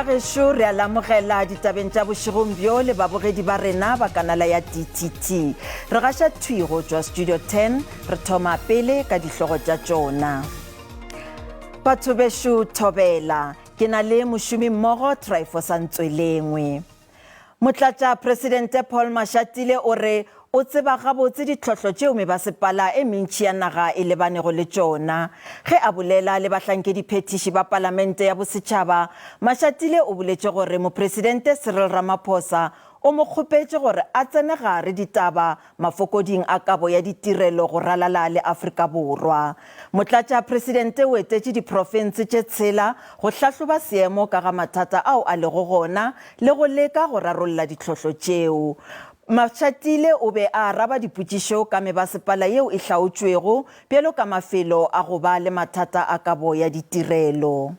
Bagesho re alamogela ditabeng tša bošigombjo le babogedi ba rena ba kanala ya DTT. Re gaša thuigo tšwa Studio 10, re thoma pele ka dihlogo tša tšona. Batho bešo thobela, ke na le mošomi mmogo Tryphos Ntswelengwe. Motlatša Presidente Paul Mashatile o re o tseba gabotse ditlhotlho tšeo mebasepala e mentši ya naga e lebanego le tšona. Ge a bolela le bahlankedi phetiši ba palamente ya bosetšhaba, Mashatile o boletše gore mopresidente Cyril Ramaphosa o mo kgopetše gore a tsene gare ditaba mafokoding a kabo ya ditirelo go ralala le Afrika Borwa. Motlatša presidente o etetše diprofense tše tshela go hlahloba seemo ka ga mathata ao a lego gona le go leka go rarolla ditlhotlho tšeo. Mashatile o be a araba dipotšišo ka mebasepala yeo e hlaotšwego bjalo ka mafelo a go ba le mathata a kabo ya ditirelo.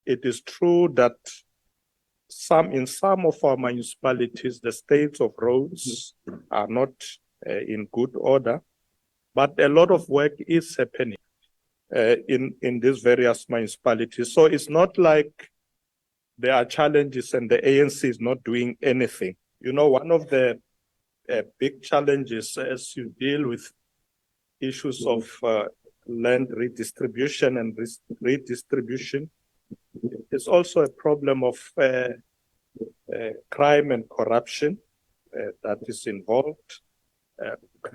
It is true that in some of our municipalities, the states of roads are not in good order, but a lot of work is happening in these various municipalities. So it's not like there are challenges and the ANC is not doing anything. You know, one of the big challenges as you deal with issues of land redistribution and redistribution is also a problem of crime and corruption that is involved.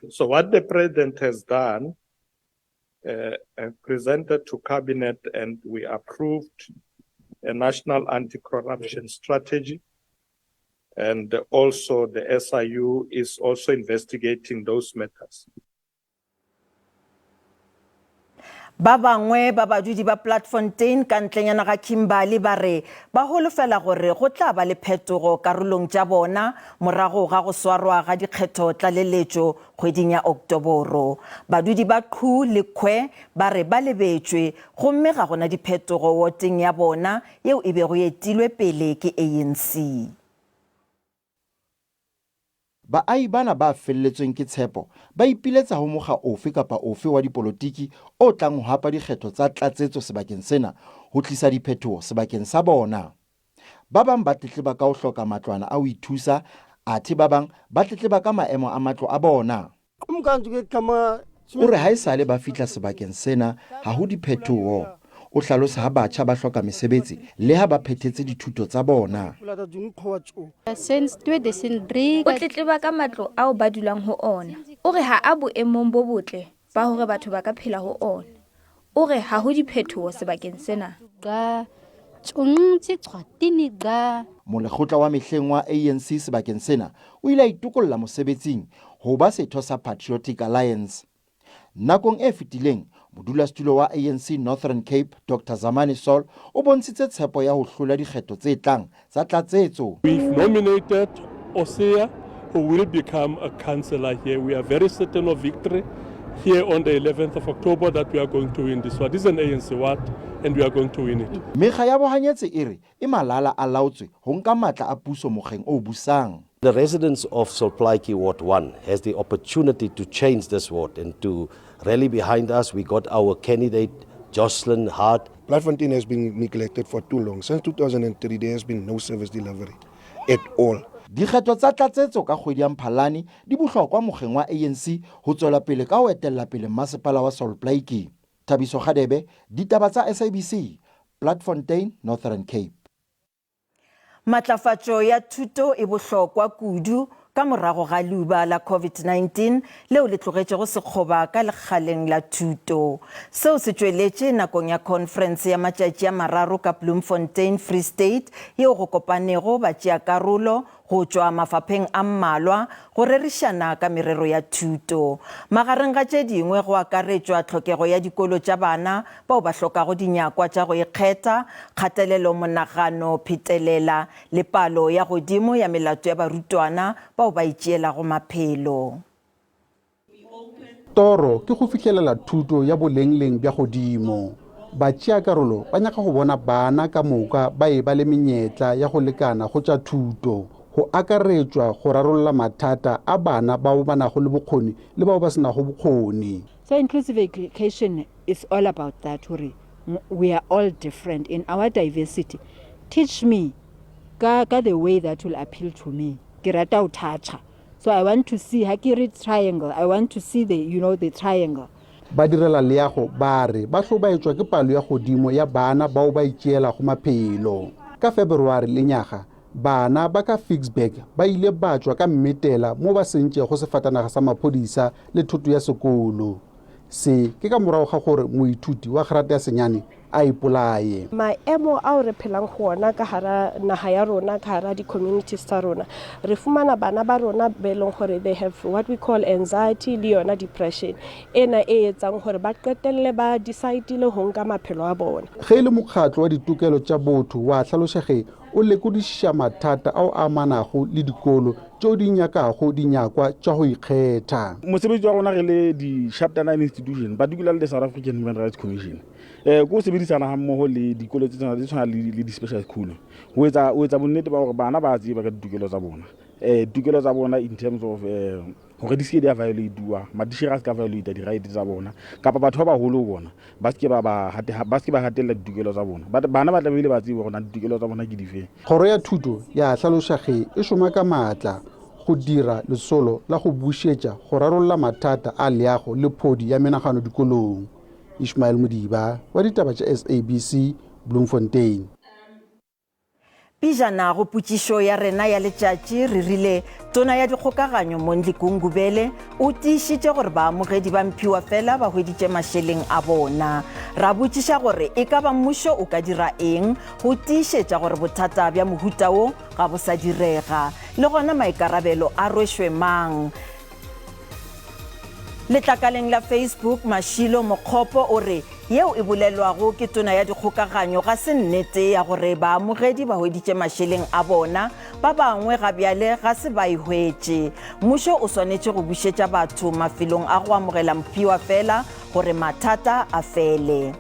So what the president has done, presented to cabinet, and we approved a national anti-corruption strategy, and also the SIU is also investigating those matters. Ba bangwe ba badudi ba Platfontein ka ntlenyana ga Kimberley ba re ba holofela gore go tla ba le phetogo karolong tša bona morago ga go swarwa ga dikgetho tlaleletšo kgweding ya Oktoboro. Badudi ba Qhu le Khwe ba re ba lebetšwe gomme ga gona diphetogo woteng ya bona yeo e bego etilwe pele ke ANC. Baai bana ba felletsweng ke tshepo ba ipiletsa ho mokga ofe kapa ofe wa dipolotiki o tlang ho hapa dikgetho tsa tlatsetso sebakeng sena ho tlisa diphetoho sebakeng sa bona. Ba bang ba tletleba ka ho hloka matlwana a ho ithusa, athe ba bang ba tletleba ka maemo a matlo a bona. O re ha esale ba fihla sebakeng sena ha ho diphetoho. O hlalosa ha batjha ba hloka mesebetsi le ha ba phethetse dithuto tsa bona. O tletleba ka matlo ao ba dulang ho ona. O re ha a boemong bo botle ba hore batho ba ka phela ho ona. O re ha ho diphetoho sebakeng sena. Molekgotla wa mehleng wa ANC sebakeng sena o ile a itokolla mosebetsing ho ba setho sa Patriotic Alliance. Nakong e fetileng modulasetulo wa ANC Northern Cape Dr. Zamani Sol o bontshitse tshepo ya ho hlola dikgetho tse tlang tsa tlatsetso. We've nominated Osea, who will become a councillor here. We are very certain of victory here on the 11th of October that we are going to win this one. This is an ANC ward and we are going to win it. Mekga ya bohanyetse e re e malala a laotswe ho nka matla a puso mokgeng o busang. The residents of Solplaatje Ward 1 has the opportunity to change this ward and to rally behind us. We got our candidate, Jocelyn Hart. Platfontein has been neglected for too long. Since 2003, there has been no service delivery at all. Dikgetho tsa tlatsetso ka kgwedi ya Mphalane di bohlokwa mokgeng wa ANC ho tswela pele ka ho etella pele masepala wa Solplaatje. Thabiso Khadebe, ditaba tsa SABC, Platfontein, Northern Cape. Matlafatšo ya thuto e bohlokwa kudu ka morago ga leuba la COVID-19 leo le tlogetšego sekgoba ka lekgaleng la thuto. Seo se tšweletše nakong ya conference ya matšatši a mararo ka Bloemfontein, Free State, yeo go kopanego batšeakarolo go tšwa mafapheng a mmalwa go rerišana ka merero ya thuto. Magareng ga tše dingwe go akaretšwa tlhokego ya dikolo tša bana bao ba hlokago dinyakwa tša go ikgetha, kgatelelo monagano, phetelela le palo ya godimo ya melato ya barutwana bao ba itšeelago maphelo. Toro ke go fihlelela thuto ya bolengleng bja godimo. Batšeakarolo ba nyaka go bona bana ka moka ba e ba le menyetla ya go lekana go tša thuto. Go akaretšwa go rarolla mathata a bana bao ba nago le bokgoni le bao ba se nago bokgoni. So inclusive education is all about that. we are all different in our diversity. Teach me ka the way that will appeal to me. Ke rata ho toucha. So I want to see, ha ke read triangle, I want to see the triangle. ba direla leago ba re ba hlobaetswa ke palo ya godimo ya bana bao ba itšeela go maphelo. Ka February lenyaga bana ba ka Fixburg ba ile ba tswa ka mmetela mo ba sentše go sefatanaga sa maphodisa le thoto ya sekolo. Se ke ka morago ga gore moithuti wa Kgerata ya Senyane a ipolaye. Maemo ao re phelang go ona ka hara naga ya rona ka hara di-communities tsa rona re fumana bana ba rona be leng gore they have what we call anxiety le yona depression ena e etsang gore ba qetelle ba decidile ho nka maphelo a bona. Ge le mokgatlo wa ditokelo tša botho wa tlhalosege o lekodišiša mathata ao a amanago le dikolo tšeo di nyakago dinyakwa tša go ikgetha. Mosebetsi wa rona re le di-chapter 9 institution particularly the South African Human Rights Commission ko sebedisana mmoho le dikolo tse tshwana le di-special school o etsa bonnete ba gore bana ba tseba ka ditokelo tsa bona ditokelo tsa bona in terms of gore di se di violate-wa madishira ska violate di-right tsa bona kapa batho ba baholo bona ba se ba hatella ditokelo tsa bona bana ba tlamehile ba tsebe gore ditokelo tsa bona ke dife. Kgoro ya thuto ya tlhalosage e šoma ka maatla go dira lesolo la go bušetša go rarolla mathata a leago le phodi ya menagano dikolong. Ishmael Modiba wa ditaba tša SABC Bloemfontein. Pijana go putšišo ya rena ya letšatši re rile tona ya dikgokaganyo Mondli Ngubele o tiišitše gore baamogedi ba mphiwa fela ba hweditše mašeleng a bona. Ra botšiša gore e ka ba mmušo o ka dira eng go tiišetša gore bothata bja mohuta wo ga bo sa direga le gona maikarabelo a rwešwe mang. Letlakaleng la Facebook Mashilo Mokgopo o re yeo e bolelwago ke tona ya dikgokaganyo ga se nnete ya gore baamogedi ba hweditše mašeleng a bona ba bangwe ga bjale ga se ba ihwetše. Mmušo o swanetše go bušetša batho mafelong a go amogela mphiwa fela gore mathata a fele.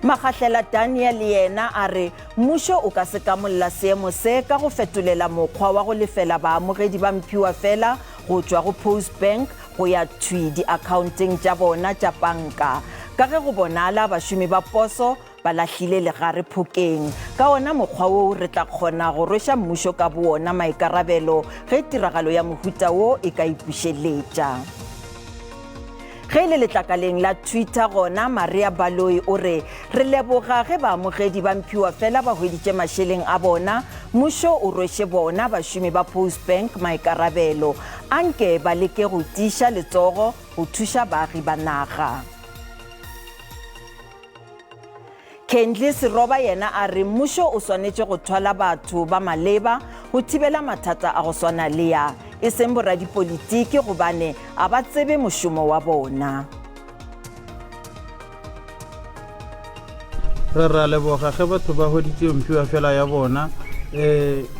Makgahlela Daniel yena a re mmušo o ka se kamolla seemo se ka go fetolela mokgwa wa go lefela baamogedi ba mphiwa fela go tšwa go Post Bank go ya tšwi di-accounting tša bona tša panka ka ge go bonala bašomi ba poso ba lahlile legare phokeng. Ka ona mokgwa wo re tla kgona go rwešwa mmušo ka boona maikarabelo ge tiragalo ya mohuta wo e ka ipušeletša. Ge le letlakaleng la Twitter gona Maria Baloi o re re leboga ge baamogedi ba mphiwa fela ba hweditše mašeleng a bona mmušo o rwešwe bona bašomi ba Post Bank maikarabelo anke ba leke go tiiša letsogo go thuša baagi ba naga. Kendli Seroba yena a re mmušo o swanetše go thwala batho ba maleba go thibela mathata a go swana le ya e seng boradipolitiki gobane a ba tsebe mošomo wa bona. Re ra leboga ge batho ba hweditše mphiwa fela ya bona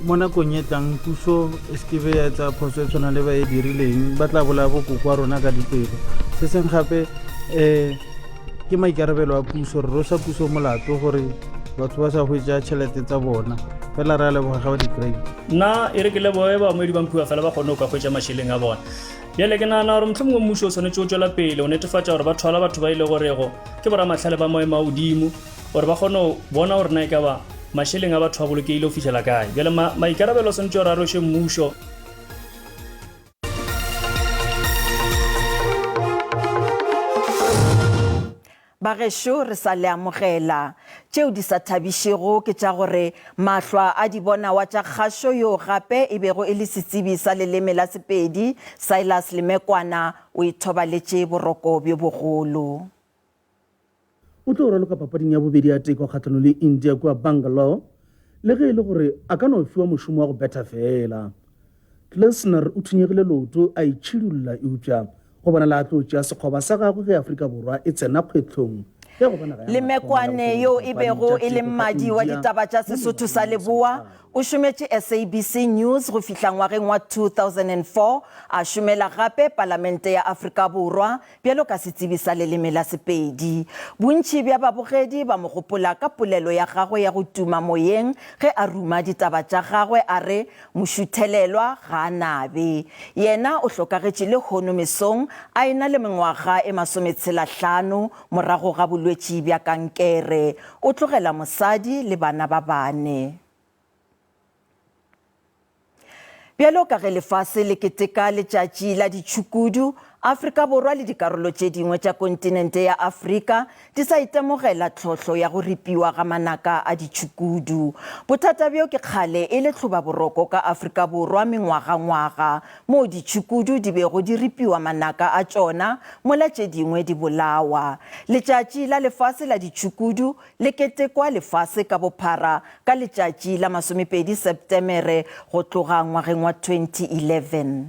mo nakong e tlang puso e sekebe ya etsa phoso e tshwana le ba e dirileng ba tla bola bokoko wa rona ka dipelo. Se seng gape ke maikarabelo a puso re rosa puso molato gore batho ba sa hwetša tšhelete tsa bona fela ra leboga ga ba di-kry. Nna e re ke leboge baamogedi ba mphiwa fela ba kgone go ka hwetša mašeleng a bona. Bjale ke nagana gore mohlomongwe mmušo o tshwanetse o tšwela pele o netefatša gore ba thwala batho ba ile gorego ke boramatlhale ba maemo a godimo gore ba kgone go bona gore na e ka ba mašeleng a batho a bolokeile go fitlhela kae. Bjale maikarabelo o tshwanetse gore a rwešwe mmušo. Bagešo re sa le amogela tšeo di sa thabišego ke tša gore mahlwa a di bona wa tša kgašo yo gape e bego e le setsebi sa leleme la Sepedi Silas Lemekwana o ithobaletše boroko bjo bogolo. O tlo raloka papading ya bobedi ya teko kgatlhanong le India kwa Bangalore le ge e le gore a ka no fiwa mošomo wa go betha fela. Lesnar o thunyegile loto a itšhidulla eupša go bona la tlo tša sekgoba sa gagwe ge Afrika Borwa e tsena kgwetlhong. Lemekwane yo e bego e le mmadi wa ditaba tša Sesotho sa Leboa o šometše SABC News go fihla ngwageng wa 2004 a šomela gape Palamente ya Afrika Borwa bjalo ka setsebi sa leleme la Sepedi. Bontši bja babogedi ba mo gopola ka polelo ya gagwe ya go tuma moyeng ge a ruma ditaba tša gagwe a re mošuthelelwa ga a nabe. Yena o hlokagetše le hono mesong a ena le mengwaga e 65 morago ga bolwetši bja kankere. O tlogela mosadi le bana ba 4. Bjalo ka ge lefase le keteka letšatši la ditšhukudu, Afrika Borwa le dikarolo tše dingwe tša kontinente ya Afrika di sa itemogela tlhohlo ya go ripiwa ga manaka a ditšhukudu. Bothata bjo ke kgale e le tlhobaboroko ka Afrika Borwa mengwaga-ngwaga moo ditšhukudu di bego di ripiwa manaka a tšona mola tše dingwe di bolawa. Letšatši la lefase la ditšhukudu le ketekwa lefase ka bophara ka letšatši la 20 Septemere go tloga ngwageng wa 2011.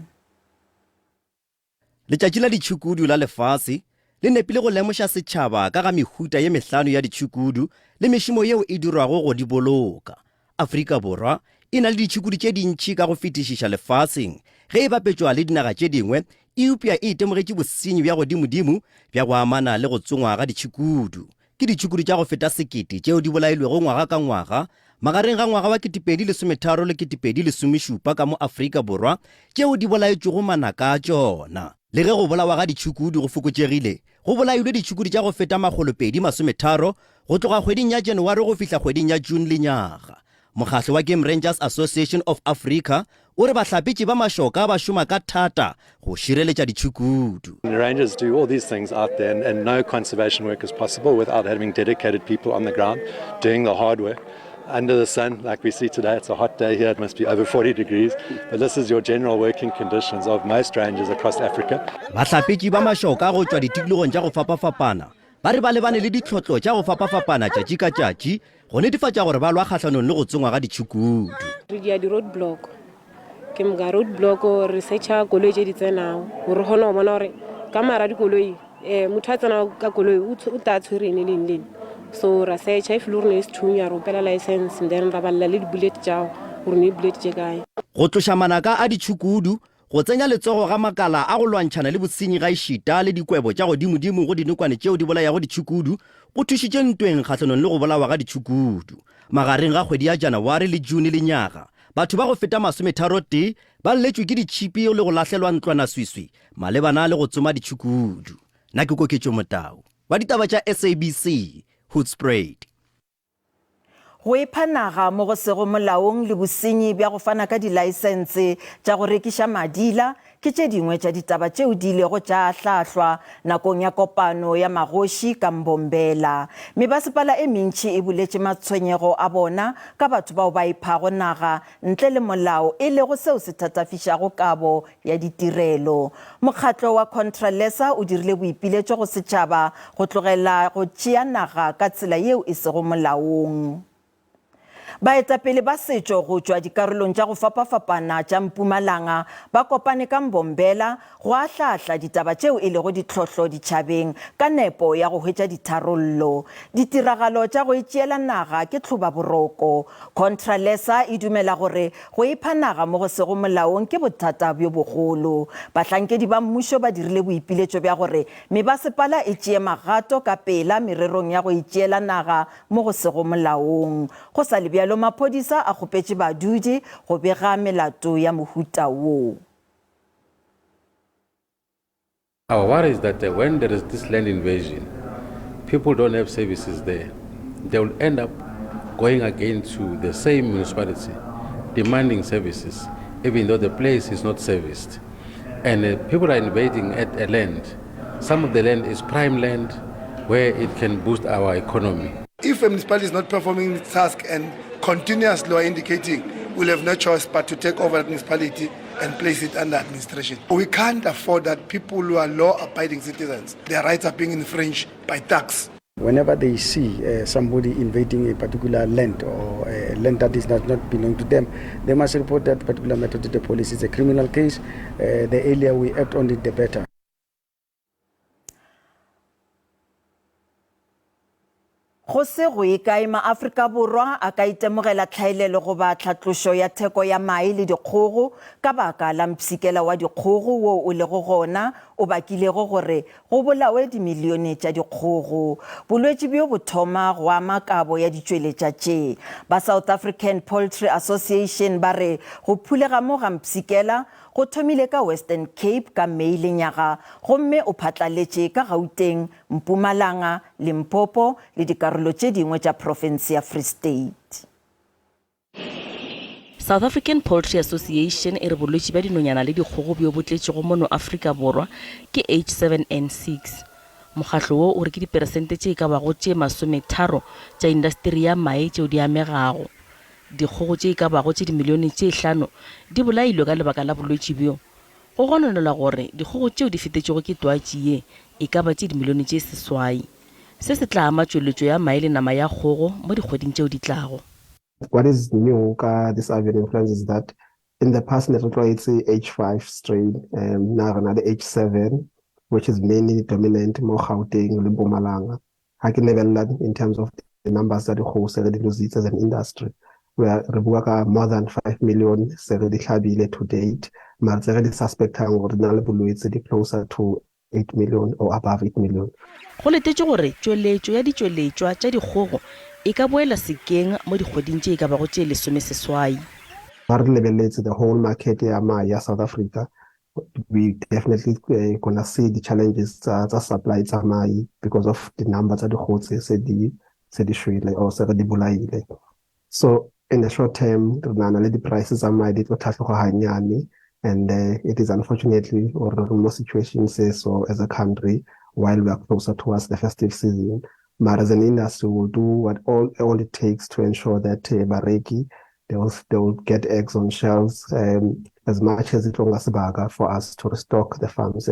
Letšatši la ditšhukudu la lefase le nepile go lemoša setšhaba ka ga mehuta ye mehlano ya ditšhukudu le mešomo yeo e dirwago go di boloka. Afrika Borwa e na le ditšhukudu tše dintši ka go fetišiša lefaseng ge e bapetšwa le dinaga tše dingwe eupša e itemogetše bosenyi bja godimo-dimo bja go amana le go tsongwa ga ditšhukudu. Ke ditšhukudu tša go feta 1,000 tšeo di bolailwego ngwaga ka ngwaga magareng ga ngwaga wa 2013 le 2017 ka mo Afrika Borwa tšeo di bolaetšwego manaka a tšona. Le ge go bolawa ga ditšhukudu go fokotšegile go bolailwe ditšhukudu tša go feta 230 go tloga kgweding ya January go fihla kgweding ya June lenyaga. Mokgatlo wa Game Rangers Association of Africa o re bahlapetši ba mašoka ba šoma ka thata go šireletša ditšhukudu. The rangers do all these things out there and no conservation work is possible without having dedicated people on the ground doing the hard work. Under the sun, like we see today, it's a hot day here, it must be over 40 degrees, but this is your general working conditions of most rangers across Africa. Bahlapetši ba mašoka go tšwa ditikologong tša go fapafapana ba re ba lebane le ditlhotlo tša go fapafapana tšatši ka tšatši go netefatša gore ba lwa kgahlanong le go tsongwa ga ditšhukudu. Re dia di road block ke mga road block re searcha koloi tše di tsenago gore kgone go bona gore ka mara dikoloi motho a tsena ka koloi o ta tshwere ene le neng. So ra searcha if le gore ne se thunya ro pela license and then ra balla le di-bullet tšao gore ne bullet tše kae. Go tloša manaka a ditšhukudu go tsenya letsogo ga makala a go lwantšhana le bosenyi ga ešita le dikwebo tša godimo-dimo go dinokwane tšeo di bolayago ditšhukudu go thušitše ntweng kgahlonong le go bolawa ga ditšhukudu. Magareng ga kgwedi ya January le June lenyaga batho ba go feta 30 ba lletšwe ke ditšhipi le go lahlelwa ntlwanaswiswi malebana le go tsoma ditšhukudu. Nna ke Koketšo Motau wa ditaba tša SABC Hoedspruit. Go epha naga mo go sego molaong le bosenyi bja go fana ka dilaesense tša go rekiša madila ke tše dingwe tša ditaba tšeo di ilego tša hlahlwa nakong ya kopano ya magoši ka Mbombela. Mebasepala e mentši e boletše matshwenyego a bona ka batho bao ba ephago naga ntle le molao e lego seo se thatafišago kabo ya ditirelo. Mokgatlo wa Contralesa o dirile boipiletšo go setšhaba go tlogela go tšea naga ka tsela yeo e sego molaong. Baetapele ba setšo go tšwa dikarolong tša go fapafapana tša Mpumalanga ba kopane ka Mbombela go ahlahla ditaba tšeo e lego ditlhohlo ditšhabeng ka nepo ya go hwetša ditharollo. Ditiragalo tša go itšeela naga ke tlhobaboroko. Contralesa e dumela gore go epha naga mo go sego molaong ke bothata bjo bogolo. Bahlankedi ba mmušo ba dirile boipiletšo bja gore mebasepala e tšee magato ka pela mererong ya go itšeela naga mo go sego molaong. Go sa le bjalo maphodisa a kgopetše badudi go bega melato ya mohuta woo. Our worry is that when there is this land invasion, people don't have services there. They will end up going again to the same municipality, demanding services, even though the place is not serviced. And people are invading at a land. Some of the land is prime land where it can boost our economy. If a municipality is not performing its task and continuously are indicating, we'll have no choice but to take over that municipality and place it under administration. We can't afford that people who are law-abiding citizens, their rights are being infringed by tax. Whenever they see somebody invading a particular land or a land that does not belong to them, they must report that particular matter to the police. It's a criminal case. The earlier we act on it, the better. Go se go ikae maAforika Borwa a ka itemogela tlhaelelo go ba tlhatlošo ya theko ya mae le dikgogo ka baka la mpsikela wa dikgogo wo o lego gona o bakilego gore go bolawe dimilione tša dikgogo. Bolwetši bjo bo thoma go ama kabo ya ditšweletša tše. Ba South African Poultry Association ba re go phulega mo ga mpsikela go thomile ka Western Cape ka Mei lenyaga gomme o phatlaletše ka Gauteng, Mpumalanga, Limpopo le dikarolo tše dingwe tša province ya Free State. South African Poultry Association e re bolwetši ba dinonyana le dikgogo bjo bo tletšego mono Afrika Borwa ke H7N6. Mokgatlo wo o re ke diperesente tše ka bago tše 30 tša industri ya mae tšeo di amegago. Dikgogo tše ka bago tše dimilione tše 5 di bolailwe ka lebaka la bolwetši bjo. Go gononela gore dikgogo tšeo di fetetšego ke twatši ye e ka ba tše dimilione tše 8. Se se tla ama tšweletšo ya mae le nama ya kgogo mo dikgweding tšeo di tlago. What is new ka this avian influenza is that in the past it's H5 strain, now another H7, which is mainly dominant mo Gauteng le Mpumalanga. Ha ke lebella in terms of the numbers that the whole se di lose as an industry. We are more than 5 million se di hlabile to date. But se di suspectang gore na le bolwetse di closer to 8 million or above 8 million. Go letetše gore tšweletšo ya ditšweletšwa tša dikgogo e ka boela sekeng mo dikgweding tše ka bago tše 18. Ba re lebeletse the whole market ya mae ya South Africa. We definitely gonna see the challenges tsa supply tsa mae because of the numbers tsa dikgogo se di shwele or se di bolaile. So in the short term, the prices are my little hanyani, and it is unfortunately or most situations so as a country while we are closer towards the festive season. But as an industry, we'll do what all it takes to ensure that bareki they will get eggs on shelves as much as it long as baga for us to restock the farms.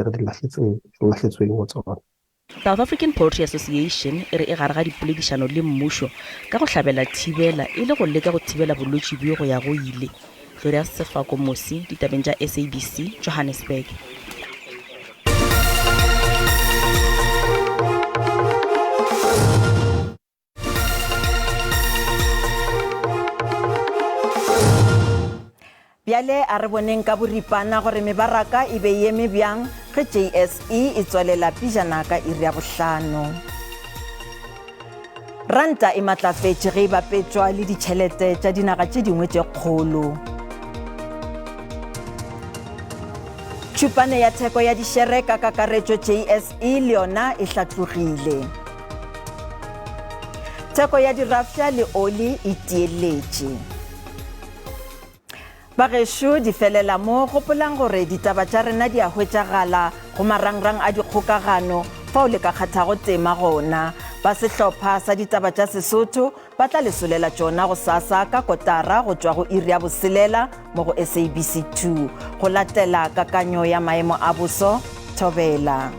South African Poultry Association e re e gare ga dipoledišano le mmušo ka go hlabela thibela e le go leka go thibela bolwetši bjo go ya go ile. Gloria Sefako Mosi, ditabeng tša SABC, Johannesburg. Bjale a re boneng ka boripana gore mebaraka e be eme bjang ge JSE e tswalela pijana ka iri ya 5. Ranta e matlafetše ge e bapetšwa le ditšhelete tša dinaga tše dingwe tše kgolo. Tšhupane ya theko ya dišere ka kakaretšo JSE le yona e hlatlogile. Theko ya dirafša le oli e tieletše. Bagešo di felela mo gopolang gore ditaba tša rena di a hwetšagala go marangrang a dikgokagano fao le ka kgathago tema gona. Ba sehlopha sa ditaba tša Sesotho ba tla lesolela tšona go sasa ka kotara go tšwa go iri ya 4 mo go SABC 2 go latela kakanyo ya maemo a boso. Thobela.